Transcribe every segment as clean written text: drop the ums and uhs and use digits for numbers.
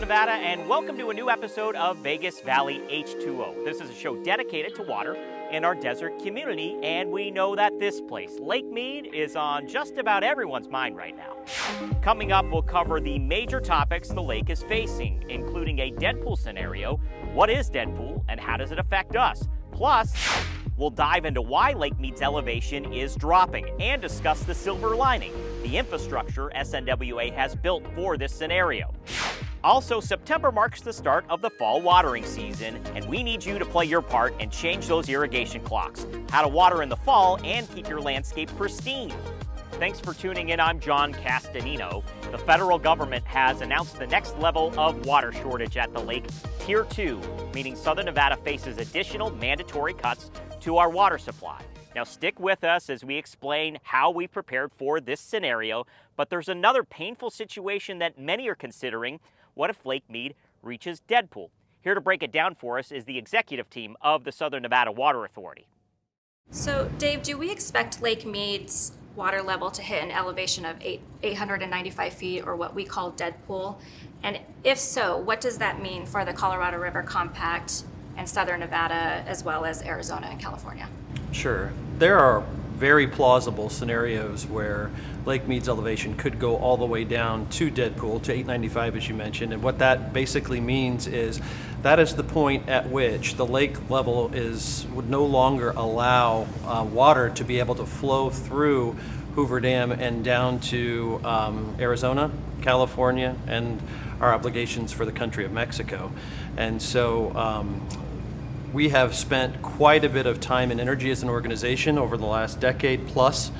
Nevada, and welcome to a new episode of Vegas Valley H2O. This is a show dedicated to water in our desert community, and we know that this place, Lake Mead, is on just about everyone's mind right now. Coming up, we'll cover the major topics the lake is facing, including a dead pool scenario, what is dead pool, and how does it affect us? Plus, we'll dive into why Lake Mead's elevation is dropping and discuss the silver lining, the infrastructure SNWA has built for this scenario. Also, September marks the start of the fall watering season, and we need you to play your part and change those irrigation clocks. How to water in the fall and keep your landscape pristine. Thanks for tuning in. I'm John Castanino. The federal government has announced the next level of water shortage at the lake, Tier 2, meaning Southern Nevada faces additional mandatory cuts to our water supply. Now stick with us as we explain how we prepared for this scenario, but there's another painful situation that many are considering. What if Lake Mead reaches dead pool? Here to break it down for us is the executive team of the Southern Nevada Water Authority. So Dave, do we expect Lake Mead's water level to hit an elevation of 895 feet, or what we call dead pool? And if so, what does that mean for the Colorado River Compact and Southern Nevada, as well as Arizona and California? Sure. There are very plausible scenarios where Lake Mead's elevation could go all the way down to dead pool, to 895 as you mentioned, and what that basically means is that is the point at which the lake level would no longer allow water to be able to flow through Hoover Dam and down to Arizona, California, and our obligations for the country of Mexico. And so we have spent quite a bit of time and energy as an organization over the last decade plus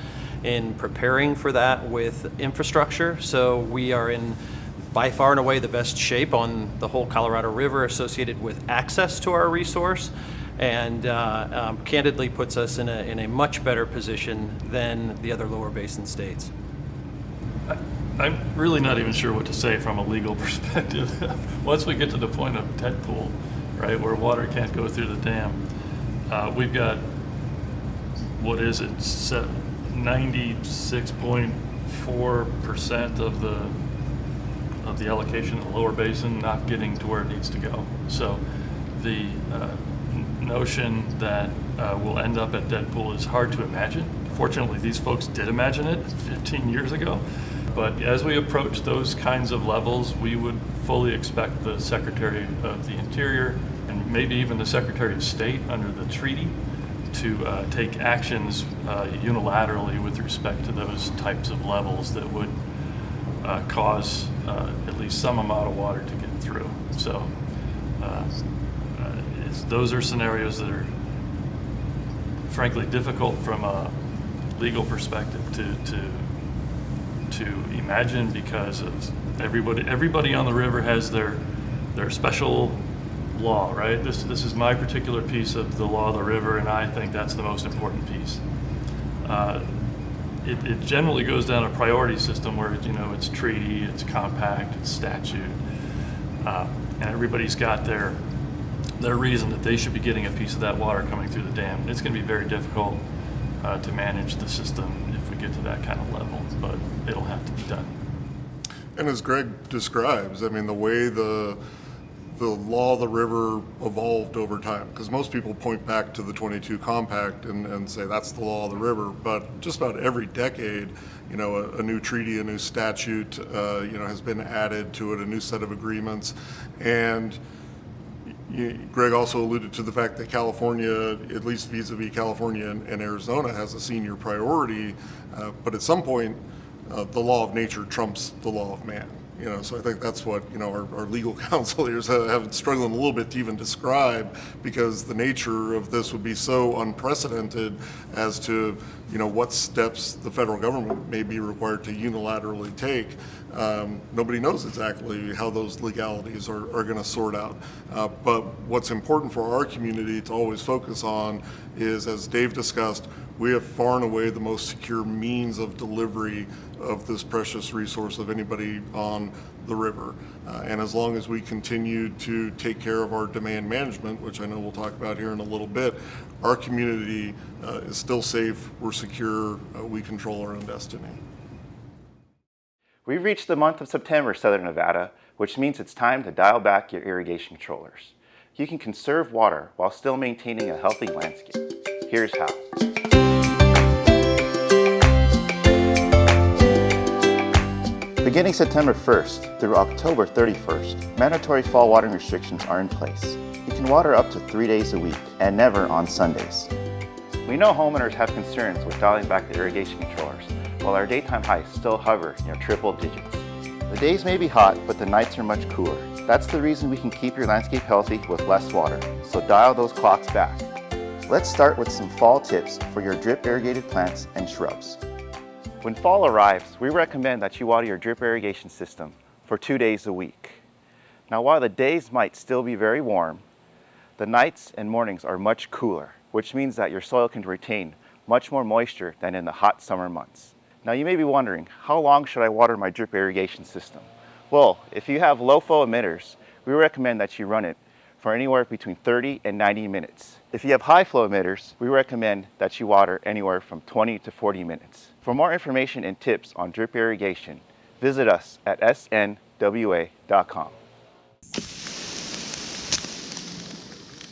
in preparing for that with infrastructure. So we are in by far and away the best shape on the whole Colorado River associated with access to our resource, and candidly puts us in a much better position than the other lower basin states. I'm really not even sure what to say from a legal perspective. Once we get to the point of dead pool, right, where water can't go through the dam, we've got, what is it, 96.4% of the allocation in the lower basin not getting to where it needs to go. So the notion that we'll end up at dead pool is hard to imagine. Fortunately, these folks did imagine it 15 years ago. But as we approach those kinds of levels, we would fully expect the Secretary of the Interior and maybe even the Secretary of State under the treaty to take actions unilaterally with respect to those types of levels that would cause at least some amount of water to get through. So those are scenarios that are frankly difficult from a legal perspective to imagine, because of everybody on the river has their special law, right? This is my particular piece of the law of the river, and I think that's the most important piece. It generally goes down a priority system where it's treaty, it's compact, it's statute, and everybody's got their reason that they should be getting a piece of that water coming through the dam. It's going to be very difficult to manage the system if we get to that kind of level, but it'll have to be done. And as Greg describes, I mean, the way the law of the river evolved over time, because most people point back to the 22 compact and say that's the law of the river, but just about every decade, a new treaty, a new statute, has been added to it, a new set of agreements. And Greg also alluded to the fact that California, at least vis-a-vis California and Arizona, has a senior priority, but at some point, the law of nature trumps the law of man. So I think that's what our legal counsel here have struggling a little bit to even describe, because the nature of this would be so unprecedented as to what steps the federal government may be required to unilaterally take. Nobody knows exactly how those legalities are going to sort out. But what's important for our community to always focus on is, as Dave discussed, we have far and away the most secure means of delivery of this precious resource of anybody on the river. And as long as we continue to take care of our demand management, which I know we'll talk about here in a little bit, our community is still safe, we're secure, we control our own destiny. We've reached the month of September, Southern Nevada, which means it's time to dial back your irrigation controllers. You can conserve water while still maintaining a healthy landscape. Here's how. Beginning September 1st through October 31st, mandatory fall watering restrictions are in place. You can water up to 3 days a week and never on Sundays. We know homeowners have concerns with dialing back the irrigation controllers, while our daytime highs still hover near triple digits. The days may be hot, but the nights are much cooler. That's the reason we can keep your landscape healthy with less water, so dial those clocks back. Let's start with some fall tips for your drip irrigated plants and shrubs. When fall arrives, we recommend that you water your drip irrigation system for 2 days a week. Now, while the days might still be very warm, the nights and mornings are much cooler, which means that your soil can retain much more moisture than in the hot summer months. Now, you may be wondering, how long should I water my drip irrigation system? Well, if you have low flow emitters, we recommend that you run it for anywhere between 30 and 90 minutes. If you have high flow emitters, we recommend that you water anywhere from 20 to 40 minutes. For more information and tips on drip irrigation, visit us at snwa.com.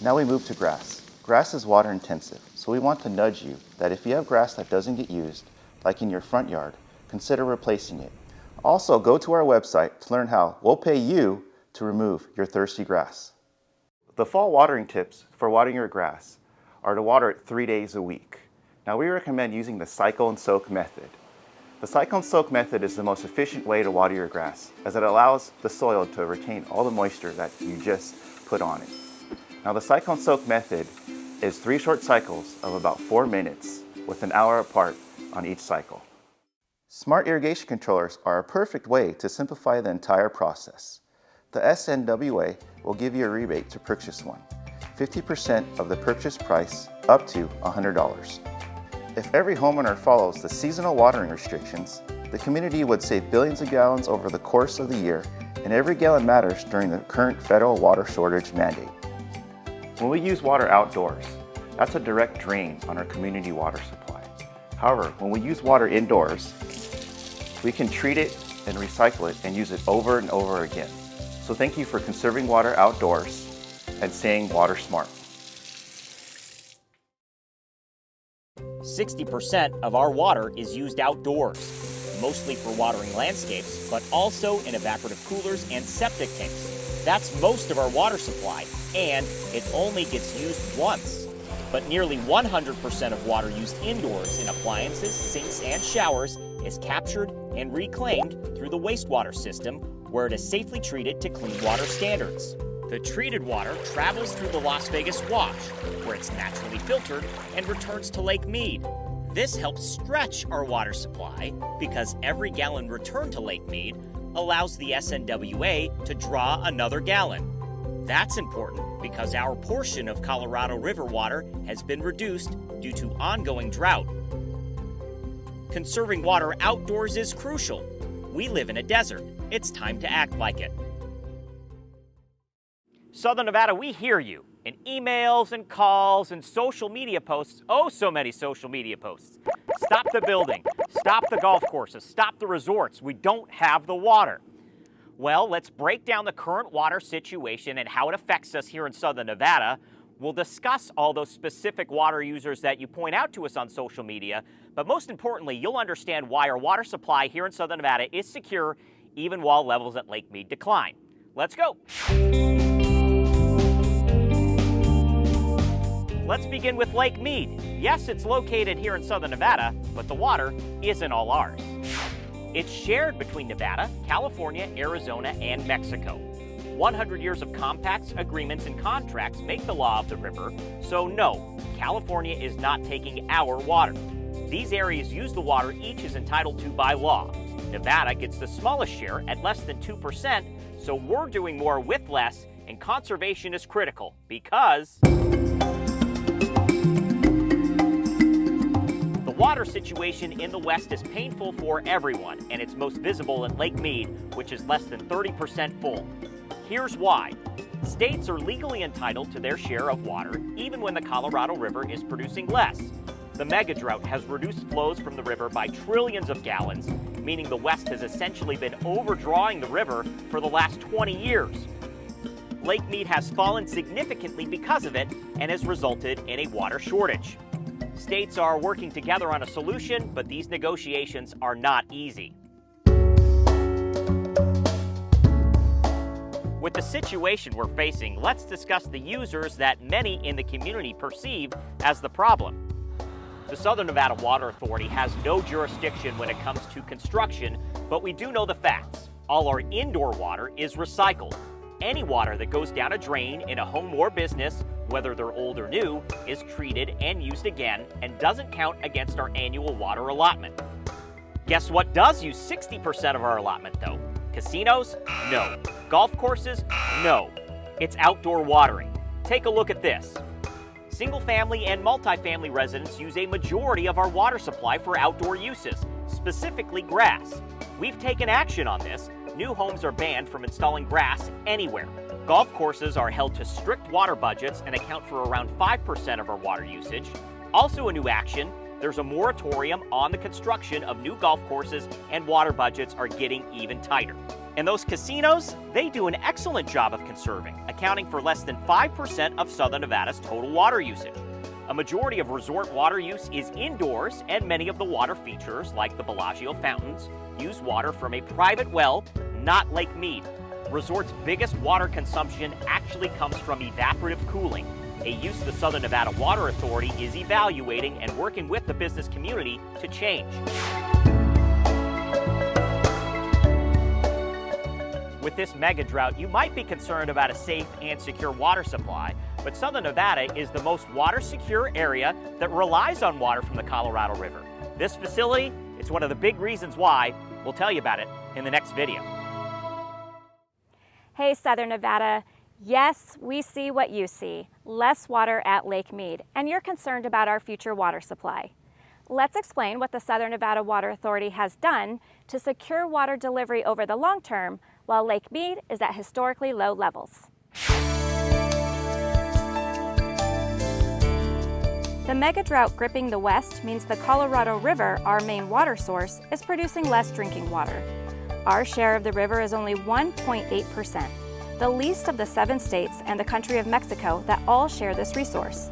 Now we move to grass. Grass is water intensive, so we want to nudge you that if you have grass that doesn't get used, like in your front yard, consider replacing it. Also, go to our website to learn how we'll pay you to remove your thirsty grass. The fall watering tips for watering your grass are to water it 3 days a week. Now, we recommend using the cycle and soak method. The cycle and soak method is the most efficient way to water your grass, as it allows the soil to retain all the moisture that you just put on it. Now, the cycle and soak method is 3 short cycles of about 4 minutes with an hour apart on each cycle. Smart irrigation controllers are a perfect way to simplify the entire process. The SNWA will give you a rebate to purchase one, 50% of the purchase price up to $100. If every homeowner follows the seasonal watering restrictions, the community would save billions of gallons over the course of the year, and every gallon matters during the current federal water shortage mandate. When we use water outdoors, that's a direct drain on our community water supply. However, when we use water indoors, we can treat it and recycle it and use it over and over again. So thank you for conserving water outdoors and staying water smart. 60% of our water is used outdoors, mostly for watering landscapes, but also in evaporative coolers and septic tanks. That's most of our water supply, and it only gets used once. But nearly 100% of water used indoors in appliances, sinks, and showers is captured and reclaimed through the wastewater system, where it is safely treated to clean water standards. The treated water travels through the Las Vegas Wash, where it's naturally filtered and returns to Lake Mead. This helps stretch our water supply because every gallon returned to Lake Mead allows the SNWA to draw another gallon. That's important because our portion of Colorado River water has been reduced due to ongoing drought. Conserving water outdoors is crucial. We live in a desert. It's time to act like it. Southern Nevada, we hear you in emails and calls and social media posts. Oh, so many social media posts. Stop the building. Stop the golf courses. Stop the resorts. We don't have the water. Well, let's break down the current water situation and how it affects us here in Southern Nevada. We'll discuss all those specific water users that you point out to us on social media, but most importantly, you'll understand why our water supply here in Southern Nevada is secure even while levels at Lake Mead decline. Let's go. Let's begin with Lake Mead. Yes, it's located here in Southern Nevada, but the water isn't all ours. It's shared between Nevada, California, Arizona, and Mexico. 100 years of compacts, agreements, and contracts make the law of the river, so no, California is not taking our water. These areas use the water each is entitled to by law. Nevada gets the smallest share at less than 2%, so we're doing more with less, and conservation is critical because the water situation in the West is painful for everyone, and it's most visible at Lake Mead, which is less than 30% full. Here's why. States are legally entitled to their share of water, even when the Colorado River is producing less. The mega drought has reduced flows from the river by trillions of gallons, meaning the West has essentially been overdrawing the river for the last 20 years. Lake Mead has fallen significantly because of it and has resulted in a water shortage. States are working together on a solution, but these negotiations are not easy. With the situation we're facing, let's discuss the users that many in the community perceive as the problem. The Southern Nevada Water Authority has no jurisdiction when it comes to construction, but we do know the facts. All our indoor water is recycled. Any water that goes down a drain in a home or business, whether they're old or new, is treated and used again and doesn't count against our annual water allotment. Guess what does use 60% of our allotment though? Casinos? No. Golf courses? No. It's outdoor watering. Take a look at this. Single-family and multifamily residents use a majority of our water supply for outdoor uses, specifically grass. We've taken action on this. New homes are banned from installing grass anywhere. Golf courses are held to strict water budgets and account for around 5% of our water usage. Also a new action, there's a moratorium on the construction of new golf courses, and water budgets are getting even tighter. And those casinos, they do an excellent job of conserving, accounting for less than 5% of Southern Nevada's total water usage. A majority of resort water use is indoors, and many of the water features, like the Bellagio fountains, use water from a private well, not Lake Mead. Resort's biggest water consumption actually comes from evaporative cooling, a use the Southern Nevada Water Authority is evaluating and working with the business community to change. With this mega drought, you might be concerned about a safe and secure water supply, but Southern Nevada is the most water secure area that relies on water from the Colorado River. This facility, it's one of the big reasons why. We'll tell you about it in the next video. Hey, Southern Nevada. Yes, we see what you see. Less water at Lake Mead, and you're concerned about our future water supply. Let's explain what the Southern Nevada Water Authority has done to secure water delivery over the long term while Lake Mead is at historically low levels. The mega drought gripping the West means the Colorado River, our main water source, is producing less drinking water. Our share of the river is only 1.8%, the least of the 7 states and the country of Mexico that all share this resource.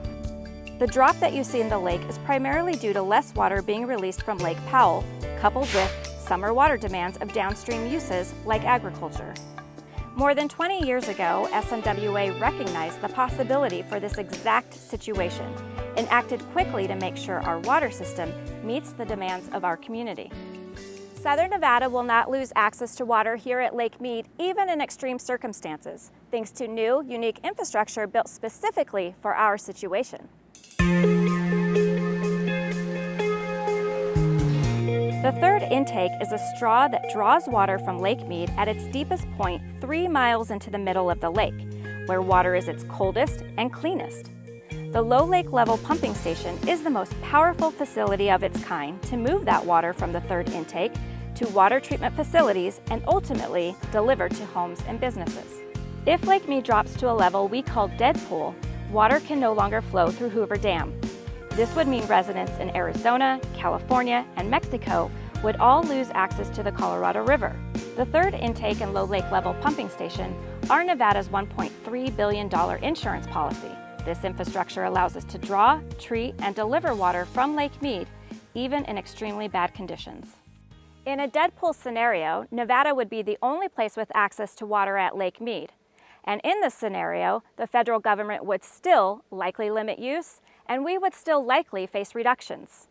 The drop that you see in the lake is primarily due to less water being released from Lake Powell, coupled with summer water demands of downstream uses like agriculture. More than 20 years ago, SNWA recognized the possibility for this exact situation and acted quickly to make sure our water system meets the demands of our community. Southern Nevada will not lose access to water here at Lake Mead, even in extreme circumstances, thanks to new, unique infrastructure built specifically for our situation. The third intake is a straw that draws water from Lake Mead at its deepest point 3 miles into the middle of the lake, where water is its coldest and cleanest. The low lake level pumping station is the most powerful facility of its kind to move that water from the third intake to water treatment facilities and ultimately delivered to homes and businesses. If Lake Mead drops to a level we call dead pool, water can no longer flow through Hoover Dam. This would mean residents in Arizona, California, and Mexico would all lose access to the Colorado River. The third intake and low lake level pumping station are Nevada's $1.3 billion insurance policy. This infrastructure allows us to draw, treat, and deliver water from Lake Mead, even in extremely bad conditions. In a dead pool scenario, Nevada would be the only place with access to water at Lake Mead. And in this scenario, the federal government would still likely limit use, and we would still likely face reductions.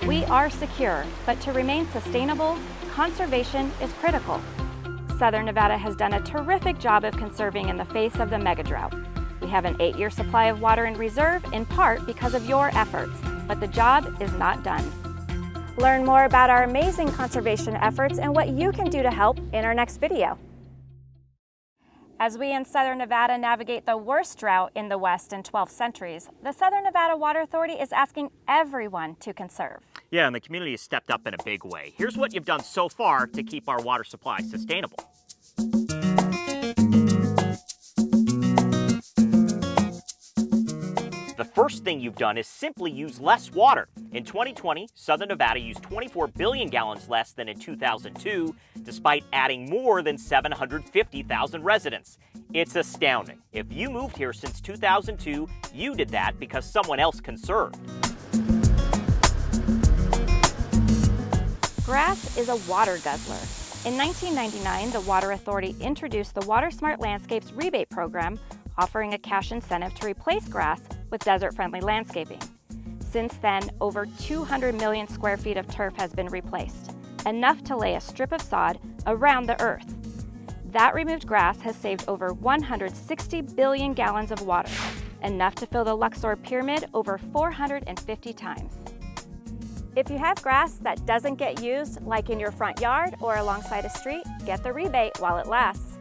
We are secure, but to remain sustainable, conservation is critical. Southern Nevada has done a terrific job of conserving in the face of the mega drought. We have an 8-year supply of water in reserve, in part because of your efforts, but the job is not done. Learn more about our amazing conservation efforts and what you can do to help in our next video. As we in Southern Nevada navigate the worst drought in the West in 12 centuries, the Southern Nevada Water Authority is asking everyone to conserve. Yeah, and the community has stepped up in a big way. Here's what you've done so far to keep our water supply sustainable. The first thing you've done is simply use less water. In 2020, Southern Nevada used 24 billion gallons less than in 2002, despite adding more than 750,000 residents. It's astounding. If you moved here since 2002, you did that because someone else conserved. Grass is a water guzzler. In 1999, the Water Authority introduced the Water Smart Landscapes rebate program, offering a cash incentive to replace grass with desert-friendly landscaping. Since then, over 200 million square feet of turf has been replaced, enough to lay a strip of sod around the earth. That removed grass has saved over 160 billion gallons of water, enough to fill the Luxor Pyramid over 450 times. If you have grass that doesn't get used, like in your front yard or alongside a street, get the rebate while it lasts.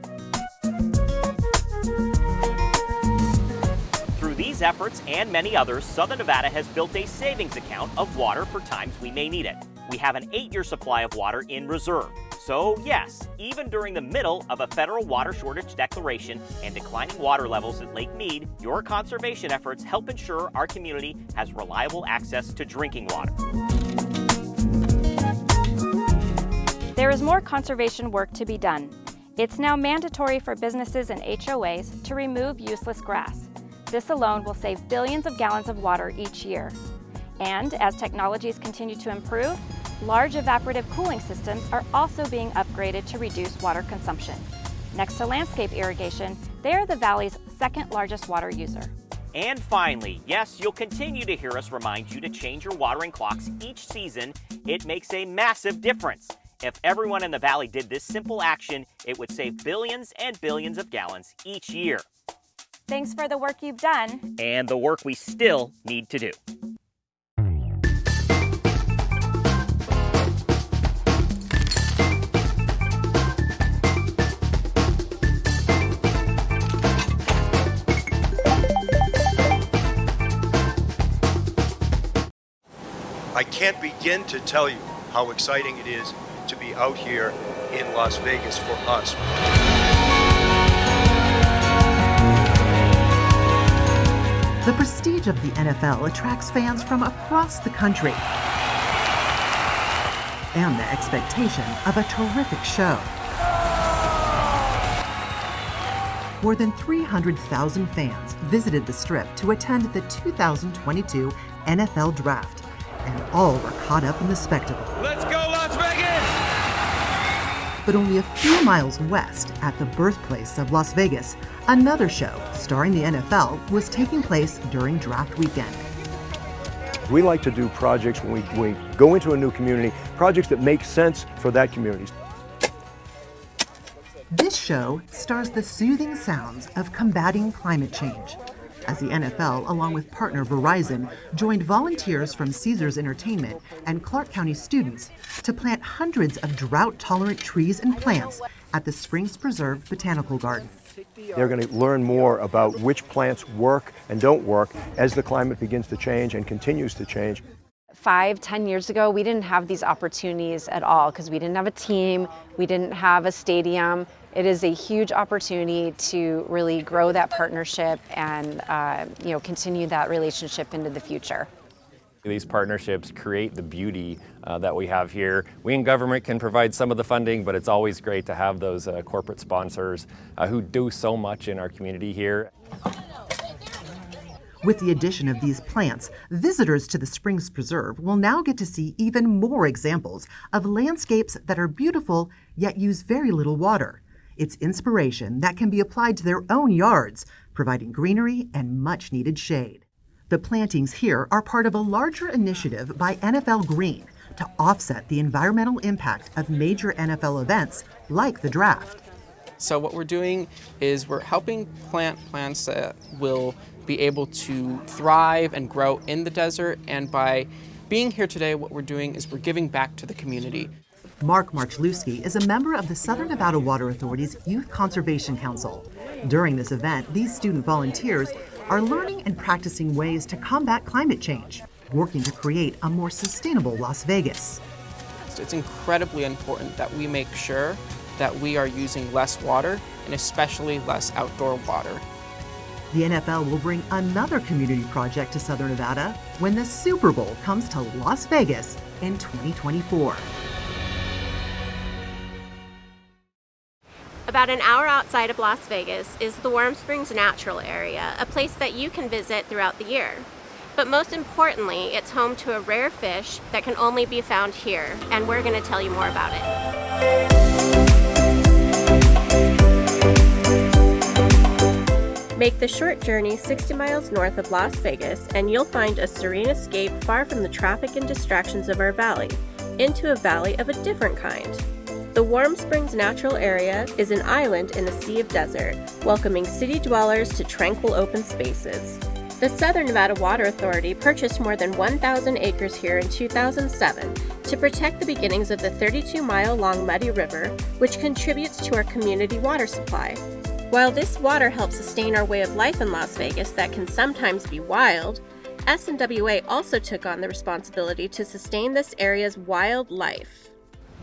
Through these efforts and many others, Southern Nevada has built a savings account of water for times we may need it. We have an 8-year supply of water in reserve. So yes, even during the middle of a federal water shortage declaration and declining water levels at Lake Mead, your conservation efforts help ensure our community has reliable access to drinking water. There is more conservation work to be done. It's now mandatory for businesses and HOAs to remove useless grass. This alone will save billions of gallons of water each year. And as technologies continue to improve, large evaporative cooling systems are also being upgraded to reduce water consumption. Next to landscape irrigation, they are the Valley's second largest water user. And finally, yes, you'll continue to hear us remind you to change your watering clocks each season. It makes a massive difference. If everyone in the Valley did this simple action, it would save billions and billions of gallons each year. Thanks for the work you've done. And the work we still need to do. I can't begin to tell you how exciting it is to be out here in Las Vegas for us. The prestige of the NFL attracts fans from across the country and the expectation of a terrific show. More than 300,000 fans visited the Strip to attend the 2022 NFL Draft, and all were caught up in the spectacle. Let's go, Las Vegas! But only a few miles west, at the birthplace of Las Vegas, another show starring the NFL was taking place during draft weekend. We like to do projects when we go into a new community, projects that make sense for that community. This show stars the soothing sounds of combating climate change, as the NFL, along with partner Verizon, joined volunteers from Caesars Entertainment and Clark County students to plant hundreds of drought-tolerant trees and plants at the Springs Preserve Botanical Garden. They're going to learn more about which plants work and don't work as the climate begins to change and continues to change. 5-10 years ago, we didn't have these opportunities at all because we didn't have a team, we didn't have a stadium. It is a huge opportunity to really grow that partnership and continue that relationship into the future. These partnerships create the beauty that we have here. We in government can provide some of the funding, but it's always great to have those corporate sponsors who do so much in our community here. With the addition of these plants, visitors to the Springs Preserve will now get to see even more examples of landscapes that are beautiful yet use very little water. It's inspiration that can be applied to their own yards, providing greenery and much-needed shade. The plantings here are part of a larger initiative by NFL Green to offset the environmental impact of major NFL events like the draft. So what we're doing is we're helping plant plants that will be able to thrive and grow in the desert, and by being here today, what we're doing is we're giving back to the community. Mark Marchluski is a member of the Southern Nevada Water Authority's Youth Conservation Council. During this event, these student volunteers are learning and practicing ways to combat climate change, working to create a more sustainable Las Vegas. It's incredibly important that we make sure that we are using less water, and especially less outdoor water. The NFL will bring another community project to Southern Nevada when the Super Bowl comes to Las Vegas in 2024. About an hour outside of Las Vegas is the Warm Springs Natural Area, a place that you can visit throughout the year. But most importantly, it's home to a rare fish that can only be found here, and we're going to tell you more about it. Make the short journey 60 miles north of Las Vegas and you'll find a serene escape far from the traffic and distractions of our valley, into a valley of a different kind. The Warm Springs Natural Area is an island in a sea of desert, welcoming city dwellers to tranquil open spaces. The Southern Nevada Water Authority purchased more than 1,000 acres here in 2007 to protect the beginnings of the 32-mile-long Muddy River, which contributes to our community water supply. While this water helps sustain our way of life in Las Vegas that can sometimes be wild, SNWA also took on the responsibility to sustain this area's wildlife.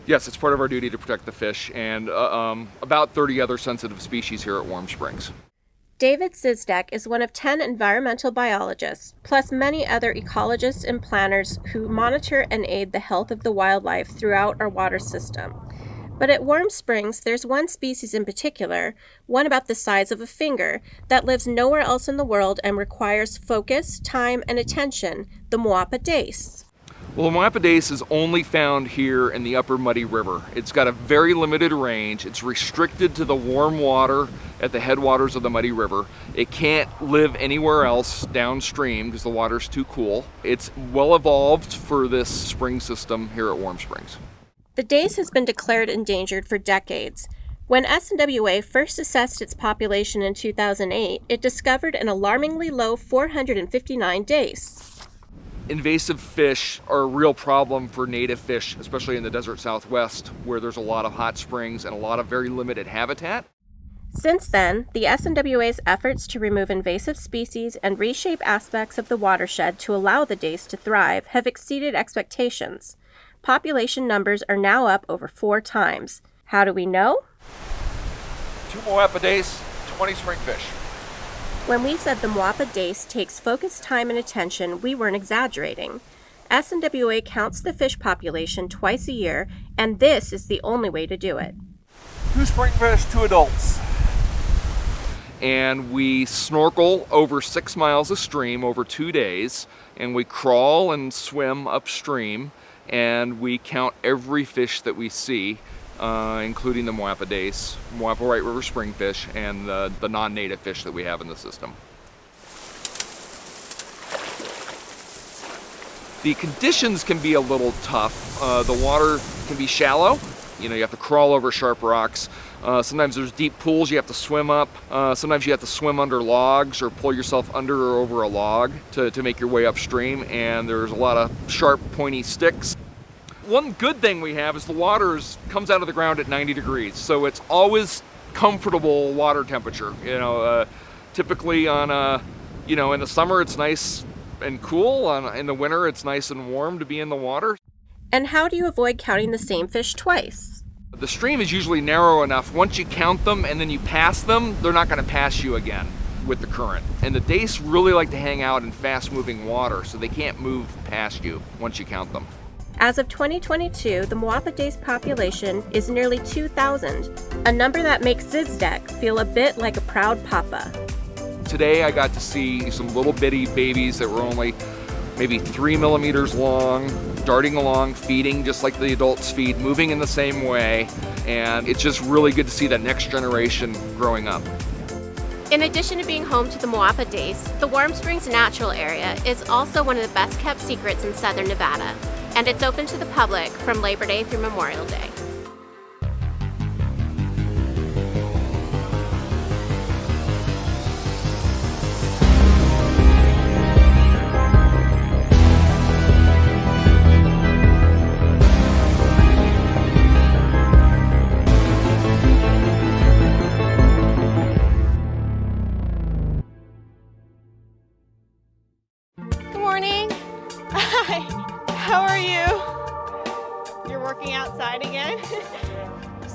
Yes, it's part of our duty to protect the fish and about 30 other sensitive species here at Warm Springs. David Zizdek is one of 10 environmental biologists, plus many other ecologists and planners who monitor and aid the health of the wildlife throughout our water system. But at Warm Springs, there's one species in particular, one about the size of a finger, that lives nowhere else in the world and requires focus, time, and attention, the Moapa dace. Well, the Moapa dace is only found here in the upper Muddy River. It's got a very limited range. It's restricted to the warm water at the headwaters of the Muddy River. It can't live anywhere else downstream because the water's too cool. It's well evolved for this spring system here at Warm Springs. The dace has been declared endangered for decades. When SNWA first assessed its population in 2008, it discovered an alarmingly low 459 dace. Invasive fish are a real problem for native fish, especially in the desert southwest, where there's a lot of hot springs and a lot of very limited habitat. Since then, the SNWA's efforts to remove invasive species and reshape aspects of the watershed to allow the dace to thrive have exceeded expectations. Population numbers are now up over 4 times. How do we know? 2 Moapa dace, 20 springfish. When we said the Moapa dace takes focused time and attention, we weren't exaggerating. SNWA counts the fish population twice a year, and this is the only way to do it. 2 springfish, 2 adults. And we snorkel over 6 miles of stream over 2 days, and we crawl and swim upstream, and we count every fish that we see, including the Moapa dace, Moapa White River springfish, and the non-native fish that we have in the system. The conditions can be a little tough. The water can be shallow. You know, you have to crawl over sharp rocks. Sometimes there's deep pools you have to swim up. Sometimes you have to swim under logs or pull yourself under or over a log to make your way upstream, and there's a lot of sharp, pointy sticks. One good thing we have is the water comes out of the ground at 90 degrees, so it's always comfortable water temperature. You know, typically in the summer it's nice and cool. In the winter it's nice and warm to be in the water. And how do you avoid counting the same fish twice? The stream is usually narrow enough. Once you count them and then you pass them, they're not going to pass you again with the current. And the dace really like to hang out in fast-moving water, so they can't move past you once you count them. As of 2022, the Moapa dace population is nearly 2,000, a number that makes Zizdek feel a bit like a proud papa. Today I got to see some little bitty babies that were only maybe 3 millimeters long, darting along, feeding just like the adults feed, moving in the same way, and it's just really good to see that next generation growing up. In addition to being home to the Moapa dace, the Warm Springs Natural Area is also one of the best kept secrets in Southern Nevada, and it's open to the public from Labor Day through Memorial Day. working outside again.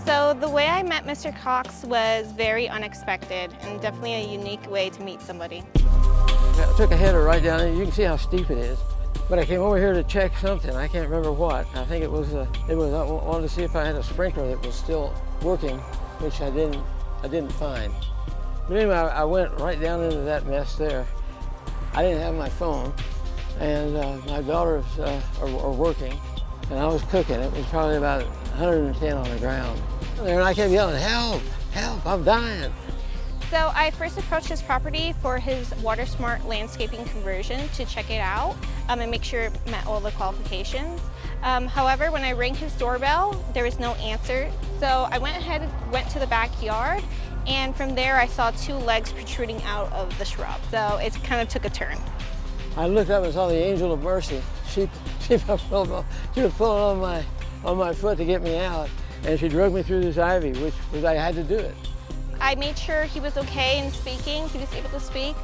So the way I met Mr. Cox was very unexpected and definitely a unique way to meet somebody. I took a header right down there. You can see how steep it is. But I came over here to check something. I can't remember what. I think I wanted to see if I had a sprinkler that was still working, which I didn't find. But anyway, I went right down into that mess there. I didn't have my phone, and my daughters are working, and I was cooking. It was probably about 110 on the ground. And I kept yelling, "Help, help, I'm dying." So I first approached his property for his Water Smart landscaping conversion to check it out and make sure it met all the qualifications. However, when I rang his doorbell, there was no answer. So I went ahead and went to the backyard, and from there I saw 2 legs protruding out of the shrub. So it kind of took a turn. I looked up and saw the angel of mercy. She was pulling on my foot to get me out, and she dragged me through this ivy, which was, I had to do it. I made sure he was okay in speaking. He was able to speak.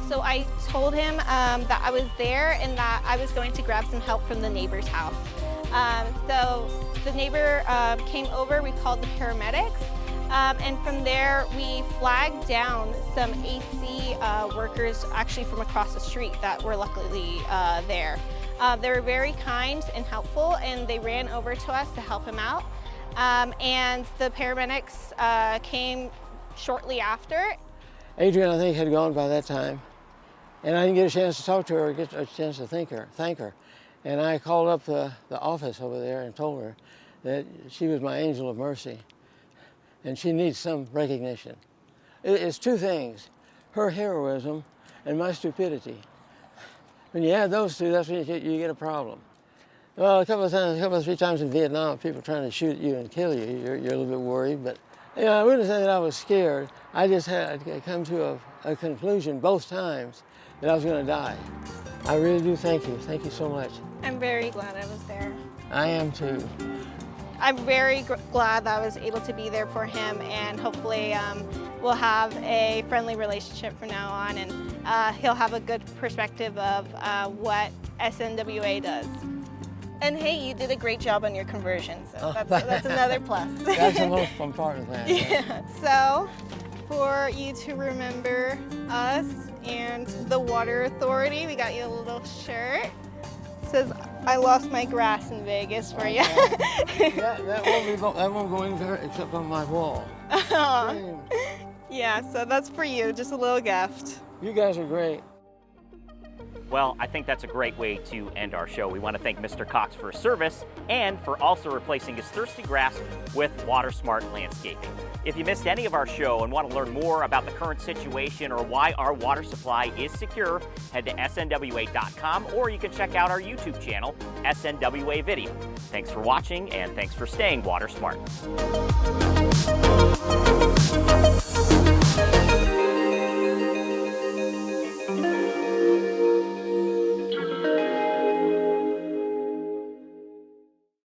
So I told him that I was there and that I was going to grab some help from the neighbor's house. So the neighbor came over, we called the paramedics, and from there we flagged down some AC workers actually from across the street that were luckily there. They were very kind and helpful, and they ran over to us to help him out. And the paramedics came shortly after. Adrian, I think, had gone by that time, and I didn't get a chance to talk to her or get a chance to thank her. And I called up the office over there and told her that she was my angel of mercy, and she needs some recognition. It's 2 things, her heroism and my stupidity. When you add those 2, that's when you get a problem. Well, a couple of 3 times in Vietnam, people trying to shoot you and kill you, you're a little bit worried, but I wouldn't say that I was scared. I just had come to a conclusion both times that I was going to die. I really do thank you. Thank you so much. I'm very glad I was there. I am too. I'm very glad that I was able to be there for him, and hopefully we'll have a friendly relationship from now on, and he'll have a good perspective of what SNWA does. And hey, you did a great job on your conversion, so that's another plus. That's the most fun part of that. Yeah. So, for you to remember us and the Water Authority, we got you a little shirt. It says, "I lost my grass in Vegas" for you. that won't go anywhere except on my wall. Yeah, so that's for you, just a little gift. You guys are great. Well, I think that's a great way to end our show. We want to thank Mr. Cox for his service and for also replacing his thirsty grass with Water Smart landscaping. If you missed any of our show and want to learn more about the current situation or why our water supply is secure, head to snwa.com, or you can check out our YouTube channel, SNWA Video. Thanks for watching, and thanks for staying Water Smart.